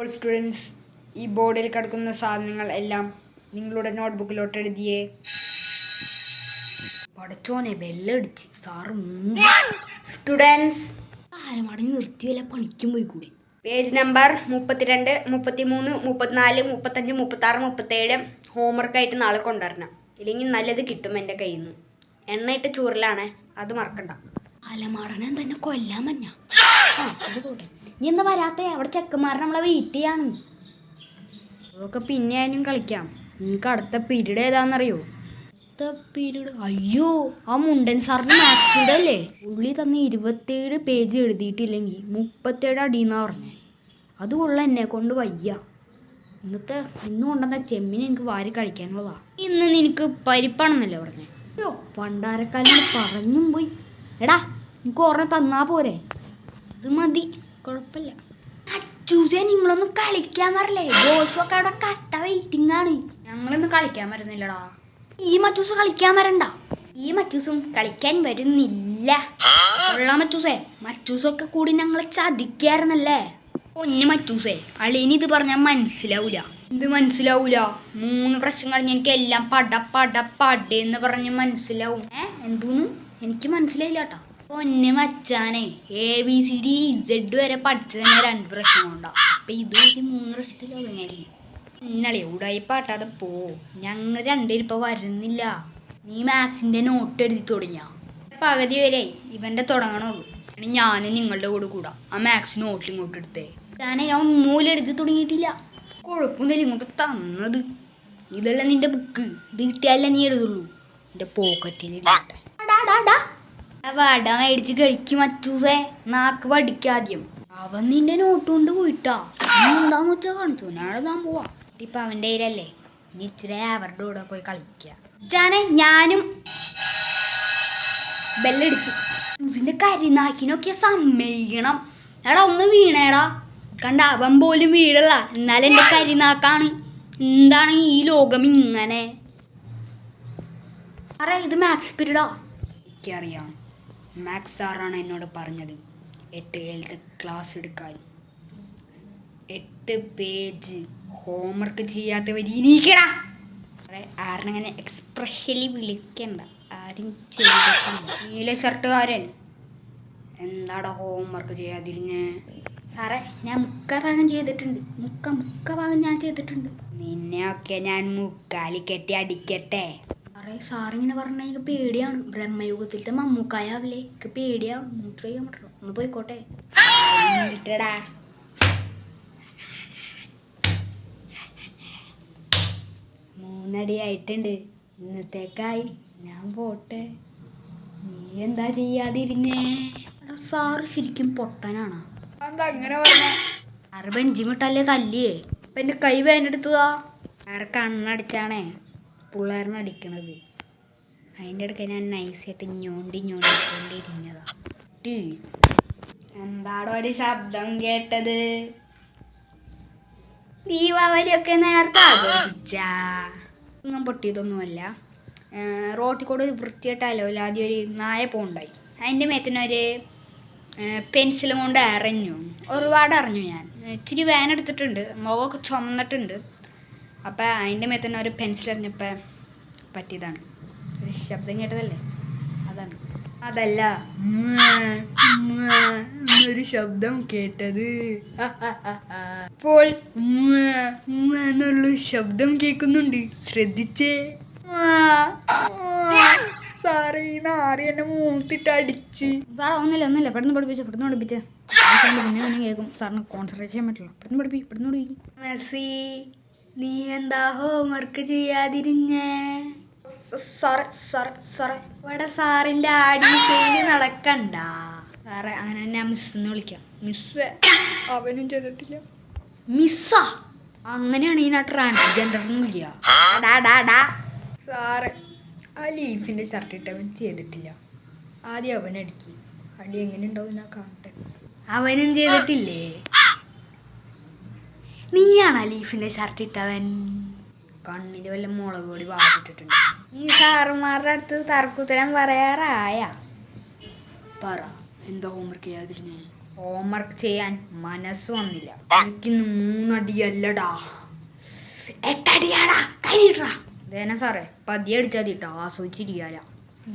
All students, ഈ ബോർഡിൽ കിടക്കുന്ന സാധനങ്ങൾ എല്ലാം നിങ്ങളുടെ നോട്ട്ബുക്കിലോട്ട് എഴുതിയേ. പഠിച്ചോനെ ബെല്ലടിച്ച് സാറ്. സ്റ്റുഡൻസ് കാലമടങ്ങി നിർത്തിയല്ല പണിക്കും പോയിക്കൂടെ. പേജ് നമ്പർ 32, 33, 34, 35, 36, 37 ഹോംവർക്കായിട്ട് നാളെ കൊണ്ടുവരണം. ഇല്ലെങ്കിൽ നല്ലത് കിട്ടും എൻ്റെ കയ്യിൽ നിന്ന്. എണ്ണയിട്ട് ചൂറിലാണ്, അത് മറക്കണ്ട. അലമാടനെ തന്നെ കൊല്ലാൻ പറ്റ. അത് കൂട്ടെ, നീ എന്താ വരാത്ത? അവിടെ ചെക്കന്മാരെ നമ്മളെ വെയിറ്റ് ചെയ്യാണ്. അതൊക്കെ പിന്നെ ആയാലും കളിക്കാം. നിങ്ങൾക്ക് അടുത്ത പീരീഡ് ഏതാണെന്നറിയോ? പീരീഡ്? അയ്യോ, ആ മുണ്ടൻ സാറിന് മാത്സ് പീരീഡ് അല്ലേ? ഉള്ളി തന്ന് 27 പേജ് എഴുതിയിട്ടില്ലെങ്കിൽ 37 അടിയെന്നാ പറഞ്ഞേ. അത് കൊള്ള എന്നെ കൊണ്ട് വയ്യ. ഇന്ന് കൊണ്ടുവന്ന ചെമ്മീൻ എനിക്ക് വാരി കഴിക്കാനുള്ളതാ. ഇന്ന് നിനക്ക് പരിപ്പാണെന്നല്ലേ പറഞ്ഞേ? അയ്യോ, പണ്ടാരക്കാലം പറഞ്ഞും പോയി. എടാ, എനിക്ക് ഓർമ്മ തന്നാ പോരെ? അത് മതി, കുഴപ്പമില്ല. അച്ചൂസേ, നിങ്ങളൊന്നും കളിക്കാൻ വരല്ലേ? ബോസുമൊക്കെ അവിടെ കട്ട വെയിറ്റിംഗ് ആണ്. ഞങ്ങളൊന്നും കളിക്കാൻ വരുന്നില്ലടാ. ഈ മച്ചൂസ് കളിക്കാൻ വരണ്ട. ഈ മച്ചൂസും കളിക്കാൻ വരുന്നില്ല. ഉള്ള മച്ചൂസൊക്കെ കൂടി ഞങ്ങളെ ചതിക്കായിരുന്നല്ലേ. പൊന്നു മച്ചൂസേ, അളിയന് ഇത് പറഞ്ഞാൽ മനസ്സിലാവൂല. ഇത് മനസ്സിലാവൂല? 3 പ്രശ്നം കഴിഞ്ഞ് എനിക്ക് എല്ലാം പടേന്ന് പറഞ്ഞ് മനസ്സിലാവും. എന്തോന്ന് എനിക്ക് മനസ്സിലായില്ല കേട്ടോ. പൊന്നു മച്ചാനെ, ABCD Z വരെ പഠിച്ചത് തന്നെ 2 പ്രശ്നം കൊണ്ടാ. അപ്പൊ ഇത് 3 പ്രശ്നത്തിൽ ഒതുങ്ങായിരിക്കും. ഇന്നലെ ഉടായിപ്പാട്ടാതെ പോ. ഞങ്ങൾ 2 പേരും ഇപ്പൊ വരുന്നില്ല. നീ മാത്സിന്റെ നോട്ട് എഴുതി തുടങ്ങിയ? പകുതി വരെ ഇവന്റെ തുടങ്ങണുള്ളൂ. ഞാനും നിങ്ങളുടെ കൂടെ കൂടാ. ആ മാത്സ് നോട്ട് ഇങ്ങോട്ട് എടുത്തേ. ഞാൻ ഒന്നുമില്ല എഴുതി തുടങ്ങിയിട്ടില്ല. കുഴപ്പമൊന്നുമില്ല, ഇങ്ങോട്ട് തന്നത്. ഇതല്ല നിന്റെ ബുക്ക്. ഇത് കിട്ടിയാലേ നീ എഴുതുള്ളൂ. എന്റെ പോക്കറ്റിൽ വട മേടിച്ച് കഴിക്കും മച്ചൂസേ. നാക്ക് പഠിക്കാദ്യം. അവൻ നിന്റെ നോട്ട് കൊണ്ട് പോയിട്ടാ. എന്താന്ന് വെച്ചാൽ കാണിച്ചു. ഞാനെഴുതാൻ പോവാ. ഇപ്പൊ അവന്റെ കയ്യിലല്ലേ. ഇനി ഇച്ചിരി അവരുടെ കൂടെ പോയി കളിക്കുക. ഞാനും ബെല്ലടിച്ചു. ഇതിന്റെ കരിനാക്കിനൊക്കെ സമ്മതിക്കണം. എടാ, ഒന്ന് വീണേടാ. കണ്ട, അവൻ പോലും വീഴല്ല. എന്നാലും എന്റെ കരിനാക്കാണ്. എന്താണ് ഈ ലോകം ഇങ്ങനെ? സാറേ, ഇത് മാത്സ് പീരീഡാ. എനിക്കറിയാം. മാത്സ് സാറാണ് എന്നോട് പറഞ്ഞത് 8 എഴുത്ത് ക്ലാസ് എടുക്കാൻ. 8 പേജ് ഹോംവർക്ക് ചെയ്യാത്തവർ ഇനിക്കടാ. ആരനങ്ങനെ എക്സ്പ്രഷലി വിളിക്കണ്ട. ആരും ചെയ്തിട്ടില്ല. നീല ഷർട്ടുകാരൻ, എന്താടാ ഹോംവർക്ക് ചെയ്യാതിരുന്ന്? സാറേ, ഞാൻ മുക്കാഭാഗം ചെയ്തിട്ടുണ്ട്. മുക്കാഭാഗം ഞാൻ ചെയ്തിട്ടുണ്ട്. നിന്നെയൊക്കെ ഞാൻ മുക്കാലി കെട്ടി അടിക്കട്ടെ. സാറേ, സാറിങ്ങനെ പറഞ്ഞാൽ എനിക്ക് പേടിയാണ്. ബ്രഹ്മയുഗത്തിലത്തെ മമ്മൂക്കായാവില്ലേ? എനിക്ക് പേടിയാണ്. മൂത്ര ചെയ്യാൻ പറ്റുള്ളൂ. ഒന്ന് പോയിക്കോട്ടെ. ടാ 3 അടി ആയിട്ടുണ്ട്. ഇന്നത്തേക്കായി. ഞാൻ പോട്ടെ. നീ എന്താ ചെയ്യാതിരുന്നേ? സാറ് ശരിക്കും പൊട്ടനാണോ? എന്താ അങ്ങനെ പറഞ്ഞ? സാറ് ബെഞ്ചിമിട്ടല്ലേ തല്ലിയേ? അപ്പം എൻ്റെ കൈ വേനെടുത്തതാ. സാറ് കണ്ണടിച്ചാണേ പിള്ളേരിനടിക്കണത്. അതിൻ്റെ ഇടയ്ക്ക് ഞാൻ നൈസായിട്ട് ഞോണ്ടിക്കൊണ്ടിരുന്നതാ. എന്താടോ ഒരു ശബ്ദം കേട്ടത്? ദീപാവലിയൊക്കെ നേരത്തെ ആഘോഷിച്ചാ? ഒന്നും പൊട്ടിയതൊന്നുമല്ല. റോട്ടിൽ കൂടെ വൃത്തിയായിട്ടല്ലോ. ആദ്യം ഒരു നായ പോണ്ടായി. അതിൻ്റെ മേത്തിനൊരു പെൻസിലും കൊണ്ട് എറിഞ്ഞു. ഒരുപാട് അറിഞ്ഞു. ഞാൻ ഇച്ചിരി വേനെടുത്തിട്ടുണ്ട്. മുഖമൊക്കെ ചുമന്നിട്ടുണ്ട്. അപ്പം അതിൻ്റെ മേത്തന്നെ ഒരു പെൻസിൽ എറിഞ്ഞപ്പോൾ പറ്റിയതാണ്. ഒരു ശബ്ദം കേട്ടതല്ലേ, അതാണ്. അതല്ല, ഒരു ശബ്ദം കേട്ടത്. ഇപ്പോൾ എന്നുള്ള ശബ്ദം കേൾക്കുന്നുണ്ട്. ശ്രദ്ധിച്ചേ. സാറേ, ഈ നാറി എന്നെ മൂത്തിട്ട് അടിച്ച്. സാറേ, ഒന്നുമില്ല. പെട്ടെന്ന് പഠിപ്പിച്ചേ. പിന്നെ കേൾക്കും. സാറിന് കോൺസെൻട്രേറ്റ് ചെയ്യാൻ പറ്റില്ല. പെട്ടെന്ന് പഠിപ്പിക്കും. മെസ്സി, നീ എന്താ ഹോംവർക്ക് ചെയ്യാതിരിഞ്ഞേ? സാറേ ഇവിടെ സാറിൻ്റെ ആടിസൈന് നടക്കണ്ട. സാറേ, അങ്ങനെ ഞാൻ മിസ്സെന്ന് വിളിക്കാം. മിസ്സ് അവനും ചെയ്തിട്ടില്ല. മിസ്സാ? അങ്ങനെയാണ് ഈ ട്രാൻസ്ജെൻഡറിനും ഇല്ല. സാറേ, ആ ലീഫിൻ്റെ ഷർട്ട് ഇട്ടവൻ ചെയ്തിട്ടില്ല. ആദ്യം അവനടിക്കും. അടി എങ്ങനെ ഉണ്ടാവും ഞാൻ കാണട്ടെ. അവനും ചെയ്തിട്ടില്ലേ? നീയാണ് ആ ലീഫിൻ്റെ ഷർട്ട് ഇട്ടവൻ. കണ്ണിൽ വല്ല മുളക് പൊടി വാങ്ങിട്ടിട്ടുണ്ട്. ഈ സാറുമാരുടെ അടുത്ത് തർക്കുത്തരം പറയാറായ? പറ, എന്താ ഹോംവർക്ക് ചെയ്യാതിരുന്നേ? ഹോംവർക്ക് ചെയ്യാൻ മനസ്സ് വന്നില്ല. എനിക്കിന്ന് 3 അടിയല്ലടാ, 8 അടിയാടാ, കൈയിട്ടാ. അതേനെ സാറേ, പതിയെ അടിച്ചാൽ മതിട്ടോ, ആസ്വദിച്ചിരിക്കാല.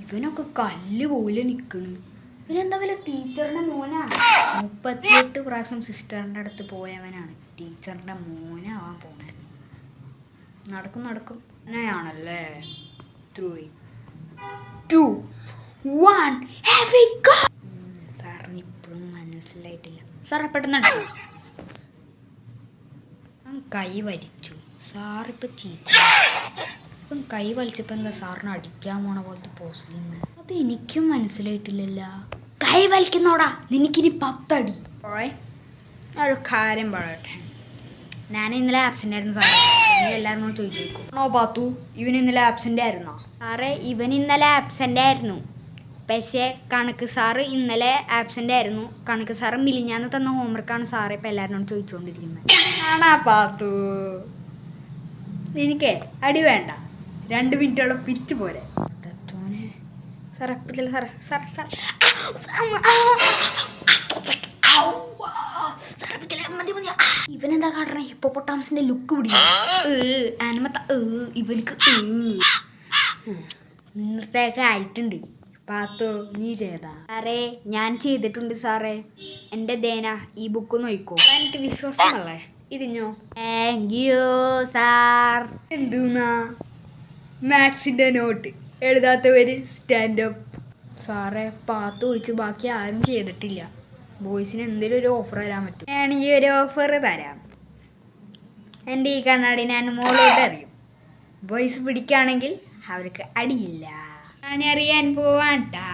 ഇവനൊക്കെ കല്ല് പോലെ നിൽക്കണ്. ഇവനെന്താ വല്ല ടീച്ചറിന്റെ മോനാണ്. 38 പ്രാവശ്യം സിസ്റ്ററിന്റെ അടുത്ത് പോയവനാണ് ടീച്ചറിന്റെ മോനാവാൻ പോണേ. നടക്കും നടക്കും. അങ്ങനെയാണല്ലേ. 3, 2, 1 സാറിന് ഇപ്പോഴും മനസ്സിലായിട്ടില്ല. സാറെ പെട്ടെന്ന് അടിച്ചു. കൈ വലിച്ചു. സാറിപ്പോൾ ചീത്ത. ഇപ്പം കൈ വലിച്ചപ്പോൾ എന്താ സാറിന് അടിക്കാൻ പോണ പോലത്തെ പോസിങ്? അത് എനിക്കും മനസ്സിലായിട്ടില്ലല്ലോ. കൈ വലിക്കുന്നോടാ, നിനക്കിനി 10 അടി. ഒരു കാര്യം പറയട്ടെ, ഞാൻ ഇന്നലെ ആബ്സെൻ്റ് ആയിരുന്നു സാറേ. എല്ലാവരും ചോദിച്ചേക്കും, ആണോ പാത്തു ഇവൻ ഇന്നലെ ആബ്സെൻ്റ് ആയിരുന്നോ? സാറേ, ഇവൻ ഇന്നലെ ആബ്സെൻ്റ് ആയിരുന്നു. പക്ഷേ കണക്ക് സാറ് ഇന്നലെ ആബ്സെൻ്റ് ആയിരുന്നു. കണക്ക് സാറ് മിലിഞ്ഞാന്ന് തന്ന ഹോംവർക്കാണ് സാറേ ഇപ്പം എല്ലാവരോടും ചോദിച്ചുകൊണ്ടിരിക്കുന്നത്. ആണാ പാത്തു? എനിക്കേ അടി വേണ്ട, 2 മിനിറ്റോളം പിച്ച് പോരെ. സാറേ പറ്റില്ല സാറേ, സാറേ സാറേ ഇവനെന്താ കാട്ടണേ? ഹിപ്പോപ്പൊട്ടാമസിന്റെ ലുക്ക് പിടിക്കും. ആനമത്ത ഇവനക്ക് ഇന്നത്തേക്ക് ആയിട്ടുണ്ട്. പാത്തു നീ ചെയ്താ? സാറേ ഞാൻ ചെയ്തിട്ടുണ്ട് സാറേ. എൻ്റെ ദേന ഈ ബുക്ക് നോക്കോ, എനിക്ക് വിശ്വാസമല്ലേ. ഇതിഞ്ഞോ. Thank you sir. എന്തുന്നാ മാത്സിന്റെ നോട്ട് എഴുതാത്തവര് സ്റ്റാൻഡപ്പ്. സാറേ പാത്തു ഒഴിച്ച് ബാക്കി ആരും ചെയ്തിട്ടില്ല. ബോയ്സിന് എന്തെങ്കിലും ഒരു ഓഫർ തരാൻ പറ്റും? വേണമെങ്കിൽ ഒരു ഓഫർ തരാം. എൻ്റെ ഈ കണ്ണാടി ഞാൻ മോളോട്ട് അറിയും. ബോയ്സ് പിടിക്കുകയാണെങ്കിൽ അവർക്ക് അടിയില്ല. ഞാൻ അറിയാൻ പോവാട്ടാ,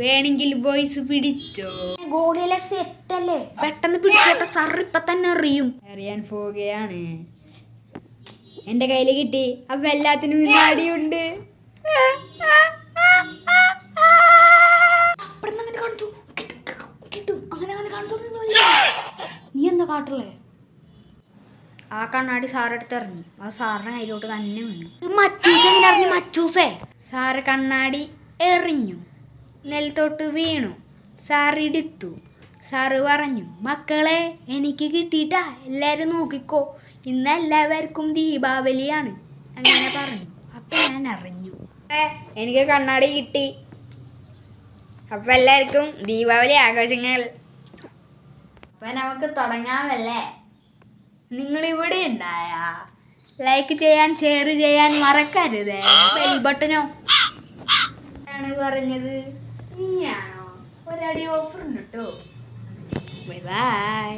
വേണമെങ്കിൽ ബോയ്സ് പിടിച്ചോ. ഗോളിയിലെ സെറ്റല്ലേ, പെട്ടെന്ന് പിടിച്ചോട്ടെ. സാർ ഇപ്പൊ തന്നെ അറിയും. അറിയാൻ പോവുകയാണ്. എൻ്റെ കയ്യിൽ കിട്ടി. അപ്പൊ എല്ലാത്തിനും ഇന്ന് അടിയുണ്ട്. നീ എന്താ കാട്ടുള്ളേ? ആ കണ്ണാടി സാറെടുത്ത് എറിഞ്ഞു. ആ സാറിന്റെ കയ്യിലോട്ട് തന്നെ വീണു. മച്ചൂസേ, സാറ് കണ്ണാടി എറിഞ്ഞു, നിലത്തോട്ട് വീണു. സാറെടുത്തു. സാറ് പറഞ്ഞു, മക്കളെ എനിക്ക് കിട്ടിയിട്ടാ, എല്ലാവരും നോക്കിക്കോ, ഇന്ന് എല്ലാവർക്കും ദീപാവലിയാണ്. അങ്ങനെ പറഞ്ഞു. അപ്പൊ ഞാൻ അറിഞ്ഞു, എനിക്ക് കണ്ണാടി കിട്ടി. അപ്പൊ എല്ലാവർക്കും ദീപാവലി ആഘോഷങ്ങൾ. അപ്പൊ നമുക്ക് തുടങ്ങാമല്ലേ? നിങ്ങളിവിടെ ഉണ്ടായ ലൈക്ക് ചെയ്യാൻ, ഷെയർ ചെയ്യാൻ മറക്കരുത്. ബെൽ ബട്ടനോ ആണ് പറഞ്ഞത്? നീയാണോ? ഒരടി ഓഫർ ഉണ്ട് കേട്ടോ. Bye bye.